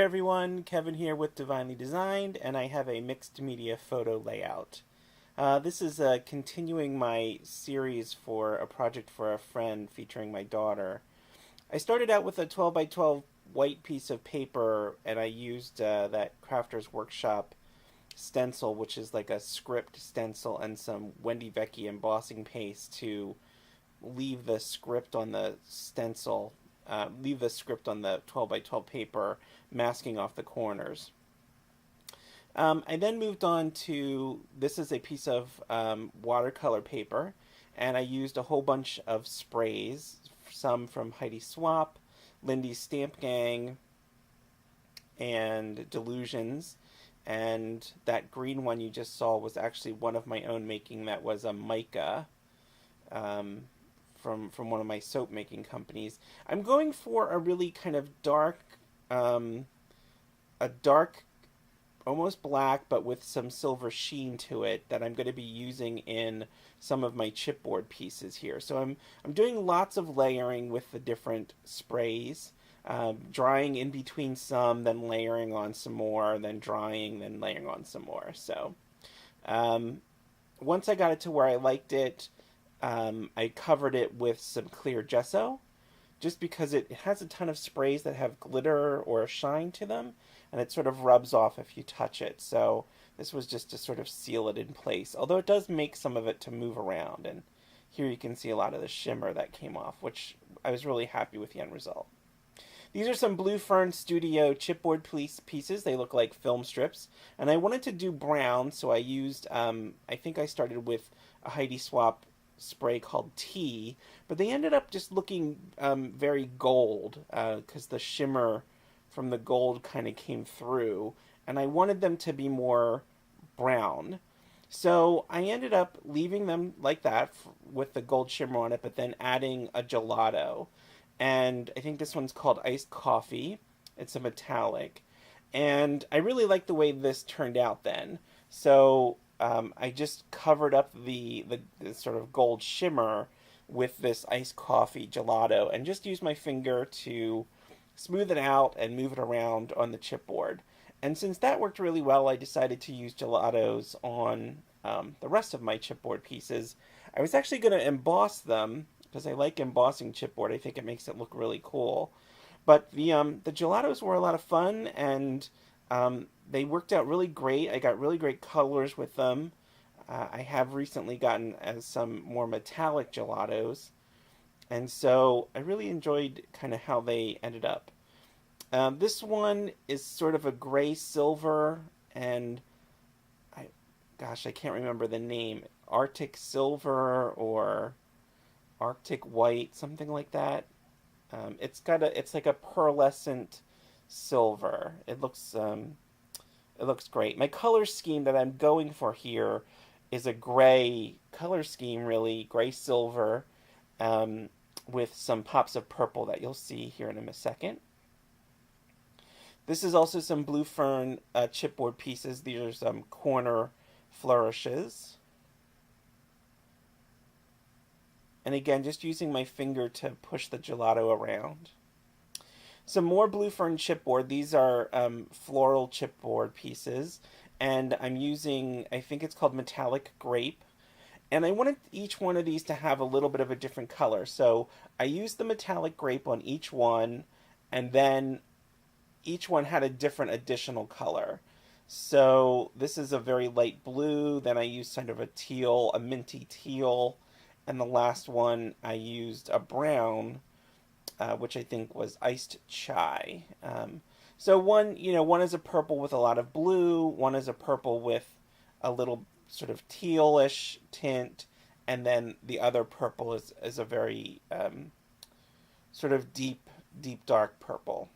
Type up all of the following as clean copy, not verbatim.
everyone, Kevin here with Divinely Designed, and I have a mixed media photo layout. This is continuing my series for a project for a friend featuring my daughter. I started out with a 12 by 12 white piece of paper, and I used that Crafter's Workshop stencil, which is like a script stencil, and some Wendy Vecchi embossing paste to leave the script on the stencil, leave the script on the 12 by 12 paper, masking off the corners. I then moved on to, this is a piece of watercolor paper, and I used a whole bunch of sprays, some from Heidi Swap, Lindy's Stamp Gang, and Delusions. And that green one you just saw was actually one of my own making. That was a mica from one of my soap making companies. I'm going for a really kind of dark, a dark, almost black, but with some silver sheen to it that I'm going to be using in some of my chipboard pieces here. So I'm doing lots of layering with the different sprays, drying in between some, then layering on some more, then drying, then layering on some more. So once I got it to where I liked it, I covered it with some clear gesso, just because it has a ton of sprays that have glitter or a shine to them, and it sort of rubs off if you touch it. So this was just to sort of seal it in place, although it does make some of it to move around. And here you can see a lot of the shimmer that came off, which I was really happy with the end result. These are some Blue Fern Studio chipboard pieces. They look like film strips. And I wanted to do brown, so I used, I think I started with a Heidi Swap spray called Tea, but they ended up just looking very gold, because the shimmer from the gold kind of came through, and I wanted them to be more brown. So I ended up leaving them like that with the gold shimmer on it, but then adding a gelato. And I think this one's called Iced Coffee. It's a metallic. And I really like the way this turned out then. So I just covered up the sort of gold shimmer with this iced coffee gelato and just used my finger to smooth it out and move it around on the chipboard. And since that worked really well, I decided to use gelatos on the rest of my chipboard pieces. I was actually going to emboss them because I like embossing chipboard. I think it makes it look really cool. But the gelatos were a lot of fun, and they worked out really great. I got really great colors with them. I have recently gotten some more metallic gelatos, and so I really enjoyed kind of how they ended up. This one is sort of a gray silver, and I can't remember the name. Arctic silver or Arctic white, something like that. It's like a pearlescent silver. It looks great. My color scheme that I'm going for here is a gray color scheme, really gray silver, with some pops of purple that you'll see here in a second. This is also some Blue Fern chipboard pieces. These are some corner flourishes. And again, just using my finger to push the gelato around. Some more Blue Fern chipboard. These are floral chipboard pieces. And I'm using, I think it's called Metallic Grape. And I wanted each one of these to have a little bit of a different color. So I used the Metallic Grape on each one, and then each one had a different additional color. So this is a very light blue. Then I used kind of a teal, a minty teal. And the last one I used a brown, which I think was iced chai. So one is a purple with a lot of blue. One is a purple with a little sort of tealish tint, and then the other purple is a very sort of deep dark purple.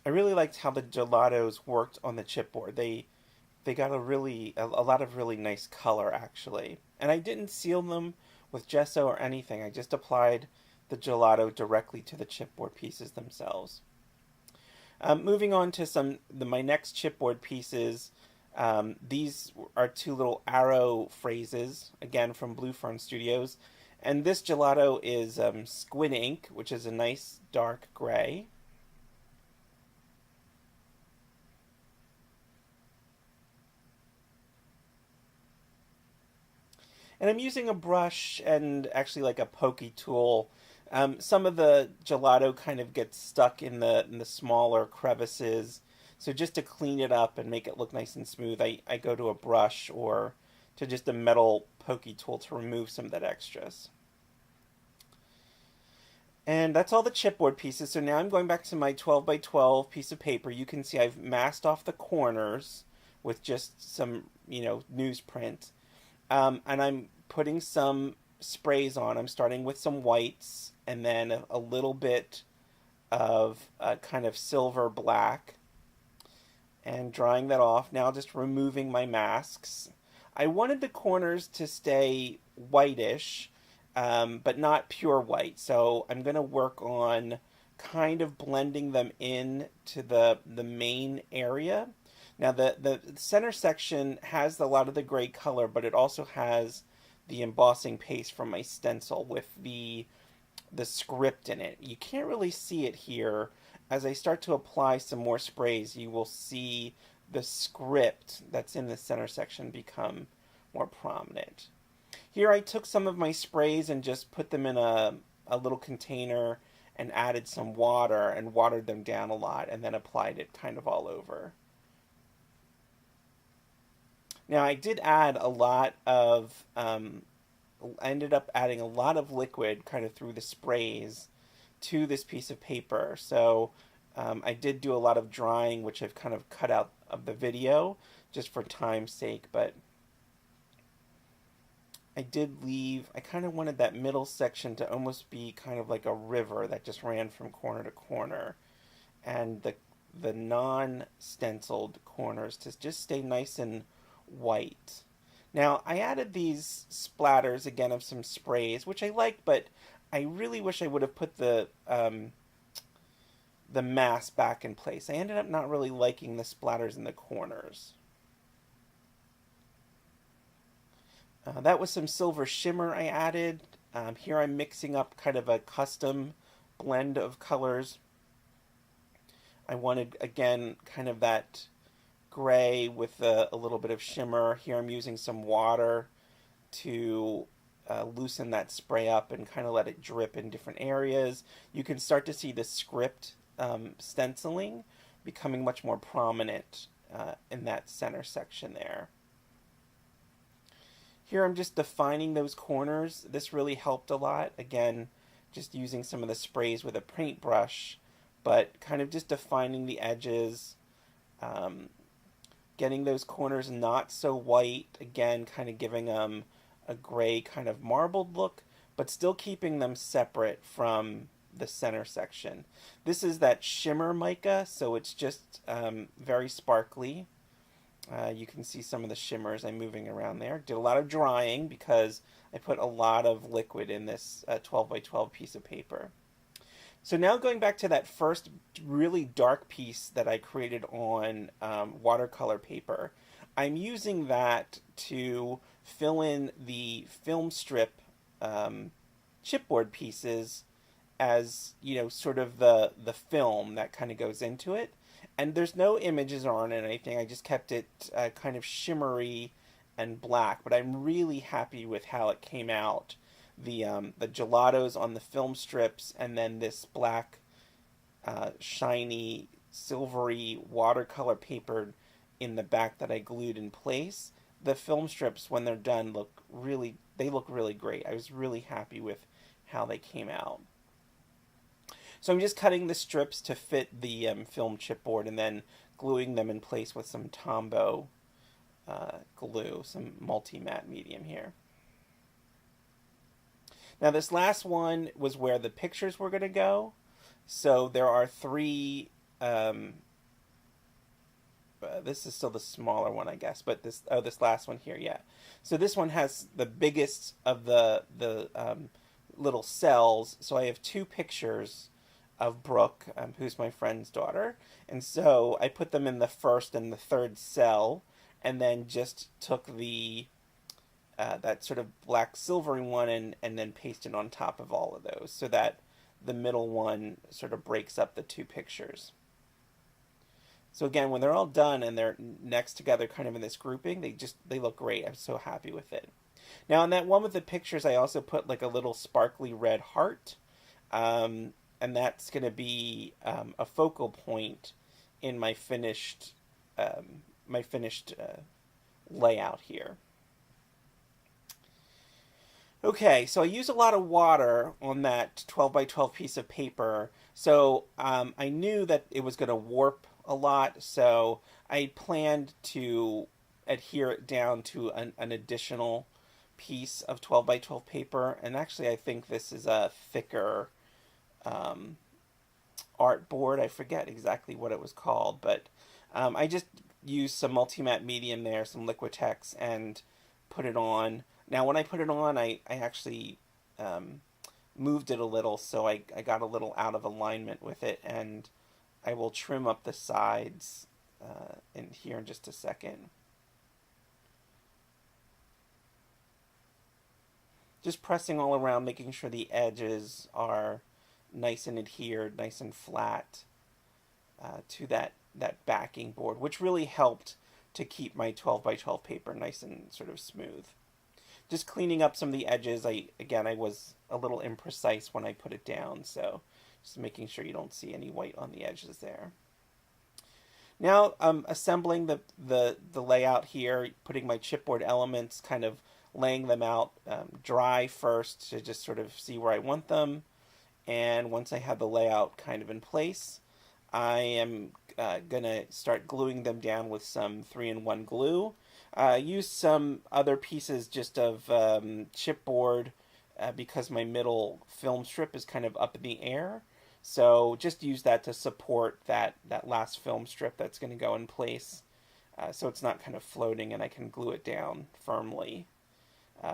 I really liked how the gelatos worked on the chipboard. They got a lot of really nice color, actually. And I didn't seal them with gesso or anything. I just applied the gelato directly to the chipboard pieces themselves. Moving on to my next chipboard pieces. These are two little arrow phrases, again from Blue Fern Studios. And this gelato is squid ink, which is a nice dark gray. And I'm using a brush and actually like a pokey tool. Some of the gelato kind of gets stuck in the smaller crevices. So just to clean it up and make it look nice and smooth, I go to a brush or to just a metal pokey tool to remove some of that extras. And that's all the chipboard pieces. So now I'm going back to my 12 by 12 piece of paper. You can see I've masked off the corners with just some, newsprint. And I'm putting some sprays on. I'm starting with some whites and then a little bit of kind of silver black and drying that off. Now just removing my masks. I wanted the corners to stay whitish, but not pure white. So I'm going to work on kind of blending them in to the main area. Now the center section has a lot of the gray color, but it also has the embossing paste from my stencil with the script in it. You can't really see it here. As I start to apply some more sprays, you will see the script that's in the center section become more prominent. Here I took some of my sprays and just put them in a little container and added some water and watered them down a lot and then applied it kind of all over. Now I did add a lot of, I ended up adding a lot of liquid kind of through the sprays to this piece of paper. So I did do a lot of drying, which I've kind of cut out of the video just for time's sake, but I did leave, I kind of wanted that middle section to almost be kind of like a river that just ran from corner to corner, and the non-stenciled corners to just stay nice and white. Now I added these splatters again of some sprays, which I like, but I really wish I would have put the mask back in place. I ended up not really liking the splatters in the corners. That was some silver shimmer I added. Here I'm mixing up kind of a custom blend of colors. I wanted, again, kind of that gray with a little bit of shimmer. Here I'm using some water to loosen that spray up and kind of let it drip in different areas. You can start to see the script stenciling becoming much more prominent in that center section there. Here I'm just defining those corners. This really helped a lot. Again, just using some of the sprays with a paintbrush, but kind of just defining the edges, getting those corners not so white, again, kind of giving them a gray kind of marbled look, but still keeping them separate from the center section. This is that shimmer mica, so it's just very sparkly. You can see some of the shimmers I'm moving around there. Did a lot of drying because I put a lot of liquid in this 12 by 12 piece of paper. So now going back to that first really dark piece that I created on watercolor paper, I'm using that to fill in the film strip chipboard pieces as, sort of the film that kind of goes into it. And there's no images on it or anything. I just kept it kind of shimmery and black. But I'm really happy with how it came out. The gelatos on the film strips, and then this black, shiny, silvery watercolor paper in the back that I glued in place. The film strips, when they're done, look really great. I was really happy with how they came out. So I'm just cutting the strips to fit the film chipboard and then gluing them in place with some Tombow glue, some multi-matte medium here. Now this last one was where the pictures were going to go. So there are three, this is still the smaller one, I guess, but this last one here, yeah. So this one has the biggest of the little cells. So I have two pictures Brooke, who's my friend's daughter. And so I put them in the first and the third cell, and then just took the that sort of black silvery one and then pasted on top of all of those so that the middle one sort of breaks up the two pictures. So again, when they're all done and they're next together kind of in this grouping, they look great. I'm so happy with it. Now on that one with the pictures, I also put like a little sparkly red heart. And that's going to be a focal point in my finished layout here. Okay, so I use a lot of water on that 12 by 12 piece of paper, so I knew that it was going to warp a lot, so I planned to adhere it down to an additional piece of 12 by 12 paper, and actually I think this is a thicker artboard. I forget exactly what it was called, but I just used some multi-matte medium there, some Liquitex, and put it on. Now, when I put it on, I actually moved it a little, so I got a little out of alignment with it, and I will trim up the sides in here in just a second. Just pressing all around, making sure the edges are nice and adhered, nice and flat to that backing board, which really helped to keep my 12 by 12 paper nice and sort of smooth. Just cleaning up some of the edges. I was a little imprecise when I put it down, so just making sure you don't see any white on the edges there. Now I'm assembling the layout here, putting my chipboard elements, kind of laying them out dry first to just sort of see where I want them. And once I have the layout kind of in place, I am going to start gluing them down with some 3-in-1 glue. Use some other pieces just of chipboard because my middle film strip is kind of up in the air. So just use that to support that last film strip that's going to go in place. So it's not kind of floating, and I can glue it down firmly.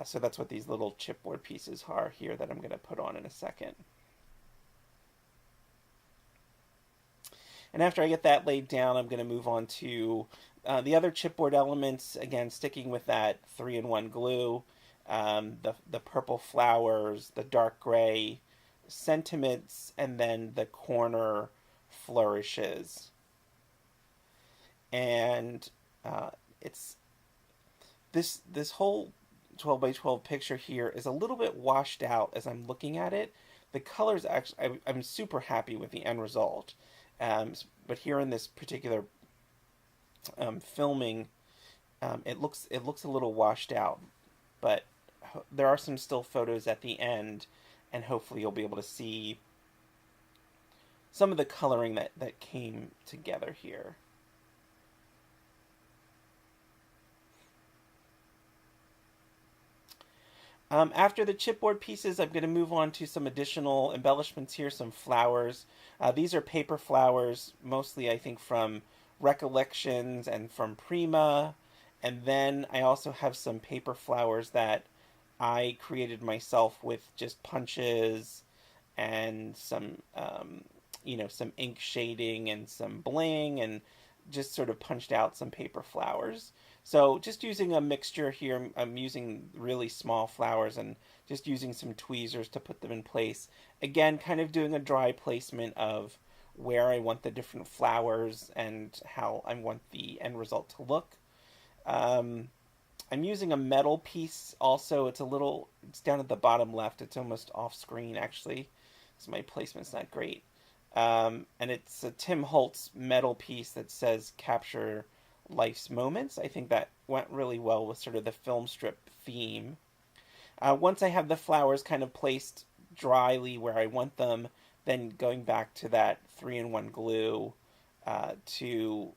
So that's what these little chipboard pieces are here that I'm going to put on in a second. And after I get that laid down, I'm going to move on to the other chipboard elements, again, sticking with that 3-in-1 glue, the purple flowers, the dark gray sentiments, and then the corner flourishes. And it's this whole 12 by 12 picture here is a little bit washed out as I'm looking at it. The colors, actually, I'm super happy with the end result. But here in this particular filming, it looks a little washed out. But there are some still photos at the end, and hopefully you'll be able to see some of the coloring that came together here. After the chipboard pieces, I'm going to move on to some additional embellishments here, some flowers. These are paper flowers, mostly I think from Recollections and from Prima. And then I also have some paper flowers that I created myself with just punches and some, some ink shading and some bling, and just sort of punched out some paper flowers. So just using a mixture here, I'm using really small flowers and just using some tweezers to put them in place. Again, kind of doing a dry placement of where I want the different flowers and how I want the end result to look. I'm using a metal piece also. It's down at the bottom left. It's almost off screen actually, so my placement's not great. And it's a Tim Holtz metal piece that says Capture Life's Moments. I think that went really well with sort of the film strip theme. Once I have the flowers kind of placed dryly where I want them, then going back to that 3-in-1 glue to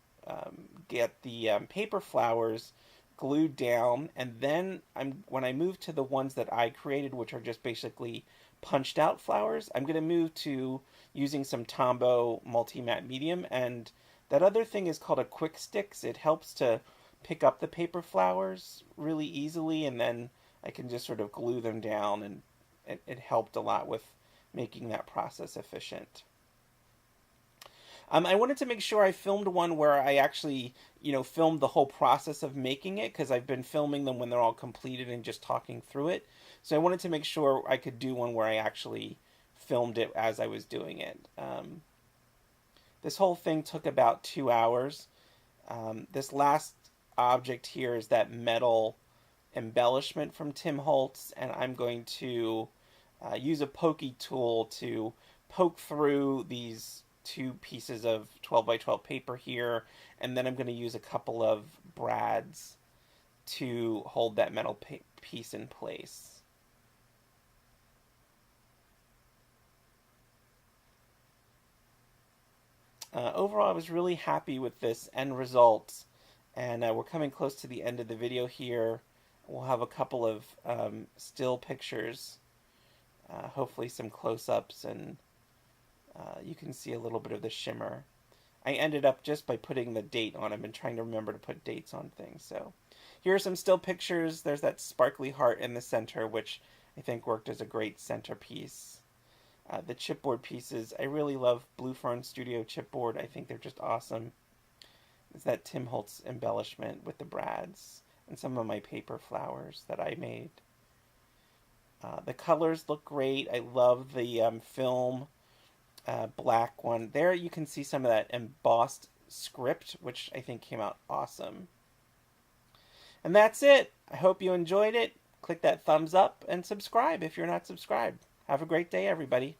get the paper flowers glued down. And then when I move to the ones that I created, which are just basically punched out flowers, I'm going to move to using some Tombow multi-matte medium, and that other thing is called a quick sticks. It helps to pick up the paper flowers really easily, and then I can just sort of glue them down, and it helped a lot with making that process efficient. I wanted to make sure I filmed one where I actually, filmed the whole process of making it, because I've been filming them when they're all completed and just talking through it. So I wanted to make sure I could do one where I actually filmed it as I was doing it. This whole thing took about 2 hours. This last object here is that metal embellishment from Tim Holtz, and I'm going to use a pokey tool to poke through these two pieces of 12 by 12 paper here, and then I'm going to use a couple of brads to hold that metal piece in place. Overall, I was really happy with this end result, and we're coming close to the end of the video here. We'll have a couple of still pictures, hopefully some close-ups, and you can see a little bit of the shimmer. I ended up just by putting the date on. I've been trying to remember to put dates on things. So here are some still pictures. There's that sparkly heart in the center, which I think worked as a great centerpiece. The chipboard pieces, I really love Blue Fern Studio chipboard. I think they're just awesome. It's that Tim Holtz embellishment with the brads and some of my paper flowers that I made. The colors look great. I love the film black one. There you can see some of that embossed script, which I think came out awesome. And that's it. I hope you enjoyed it. Click that thumbs up and subscribe if you're not subscribed. Have a great day, everybody.